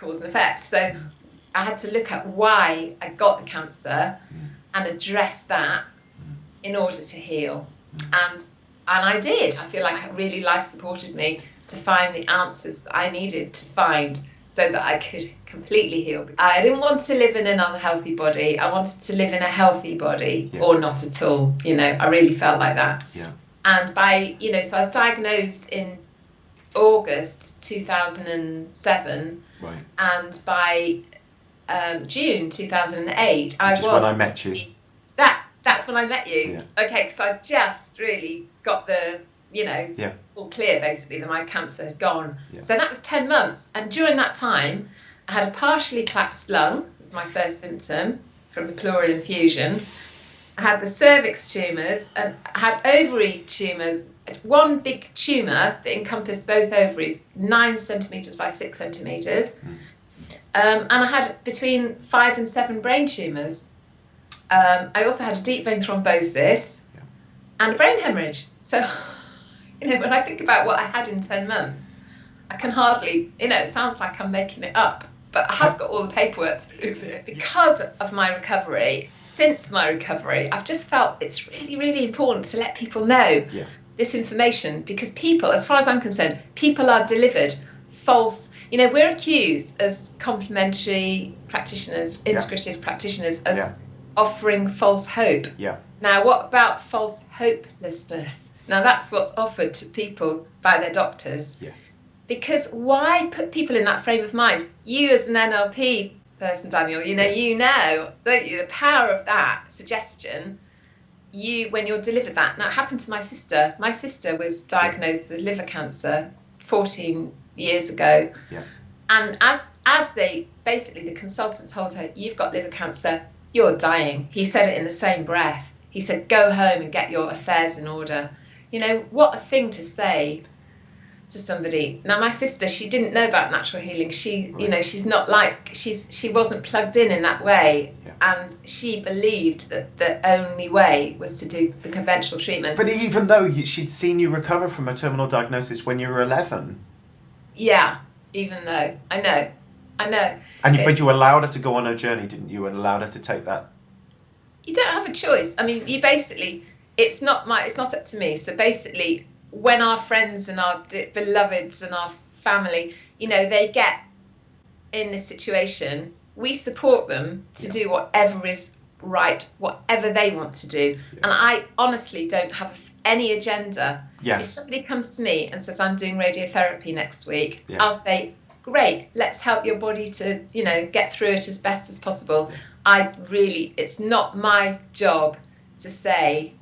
cause and effect. So I had to look at why I got the cancer and address that in order to heal. And I did. I feel like really life supported me to find the answers that I needed to find so that I could completely heal. I didn't want to live in an unhealthy body. I wanted to live in a healthy body, or not at all. You know, I really felt like that. Yeah. And by, you know, so I was diagnosed in August 2007. Right. And by June 2008, Which is when I met you. That's when I met you. Yeah. Okay, because I just really got the, you know, all clear basically that my cancer had gone. Yeah. So that was 10 months. And during that time, I had a partially collapsed lung. It was my first symptom from the pleural infusion. I had the cervix tumours, and I had ovary tumours, one big tumour that encompassed both ovaries, 9 centimetres by 6 centimetres. And I had between 5 and 7 brain tumours. I also had a deep vein thrombosis and a brain hemorrhage. So, you know, when I think about what I had in 10 months, I can hardly, you know, it sounds like I'm making it up, but I have got all the paperwork to prove it. Because of my recovery, since my recovery, I've just felt it's really, really important to let people know this information, because people, as far as I'm concerned, people are delivered false. You know, we're accused as complementary practitioners, integrative practitioners, as offering false hope. Yeah. Now, what about false hopelessness? Now, that's what's offered to people by their doctors. Yes. Because why put people in that frame of mind? You as an NLP person, Daniel, you know, don't you, the power of that suggestion. You, when you're delivered that. Now, it happened to my sister. My sister was diagnosed with liver cancer 14 years ago. Yeah. And as they, basically the consultant told her, you've got liver cancer, you're dying. He said it in the same breath. He said, go home and get your affairs in order. You know, what a thing to say to somebody. Now, my sister, she didn't know about natural healing. She, you know, she's not like, she wasn't plugged in that way. Yeah. And she believed that the only way was to do the conventional treatment. But even though she'd seen you recover from a terminal diagnosis when you were 11. Yeah, even though, I know. And but you allowed her to go on her journey, didn't you? And allowed her to take that. You don't have a choice. I mean, you basically, it's not up to me. So basically, when our friends and our beloveds and our family, you know, they get in this situation, we support them to do whatever is right, whatever they want to do. Yeah. And I honestly don't have any agenda. Yes. If somebody comes to me and says, I'm doing radiotherapy next week, I'll say, great, let's help your body to, you know, get through it as best as possible. It's not my job to say,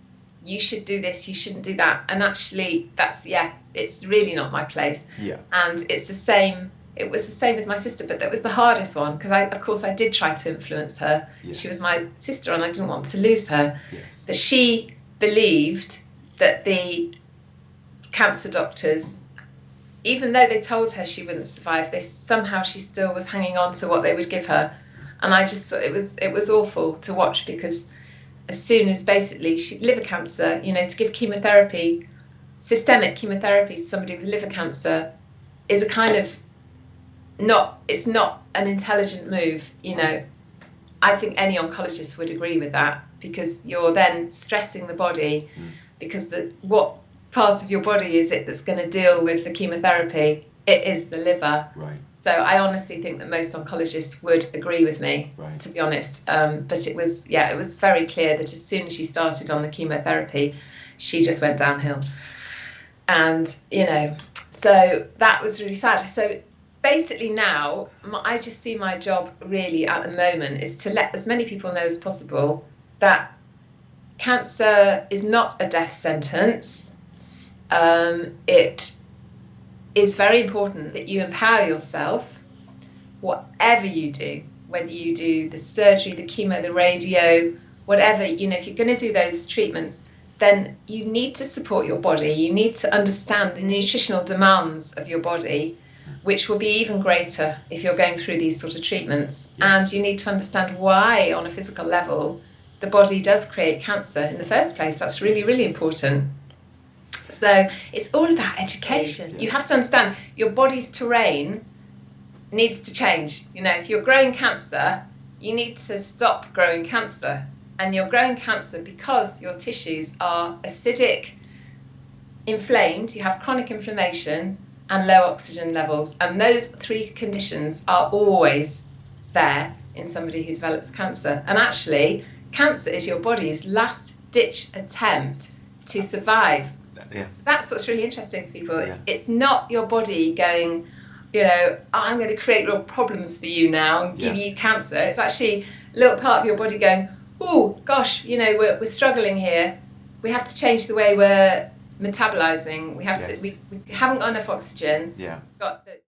you should do this, you shouldn't do that. And actually, it's really not my place. Yeah. And it was the same with my sister, but that was the hardest one, because of course I did try to influence her. Yes. She was my sister and I didn't want to lose her. Yes. But she believed that the cancer doctors, even though they told her she wouldn't survive, she still was hanging on to what they would give her. And I just thought it was awful to watch, because as soon as basically liver cancer, you know, to give chemotherapy, systemic chemotherapy to somebody with liver cancer is a kind of it's not an intelligent move, you know. I think any oncologist would agree with that, because you're then stressing the body, because what part of your body is it that's going to deal with the chemotherapy? It is the liver. Right. So I honestly think that most oncologists would agree with me, to be honest. But it was very clear that as soon as she started on the chemotherapy, she just went downhill. And, you know, so that was really sad. So basically now, I just see my job really at the moment is to let as many people know as possible that cancer is not a death sentence. It is very important that you empower yourself, whatever you do, whether you do the surgery, the chemo, the radio, whatever, you know, if you're going to do those treatments, then you need to support your body. You need to understand the nutritional demands of your body, which will be even greater if you're going through these sort of treatments. Yes. And you need to understand why, on a physical level, the body does create cancer in the first place. That's really, really important. So it's all about education. Yeah. You have to understand your body's terrain needs to change. You know, if you're growing cancer, you need to stop growing cancer. And you're growing cancer because your tissues are acidic, inflamed, you have chronic inflammation and low oxygen levels. And those three conditions are always there in somebody who develops cancer. And actually, cancer is your body's last ditch attempt to survive. Yeah. So that's what's really interesting for people. Yeah. It's not your body going, you know, I'm going to create real problems for you now and give you cancer. It's actually a little part of your body going, oh gosh, you know, we're struggling here. We have to change the way we're metabolizing. We have to. We haven't got enough oxygen. Yeah. Got the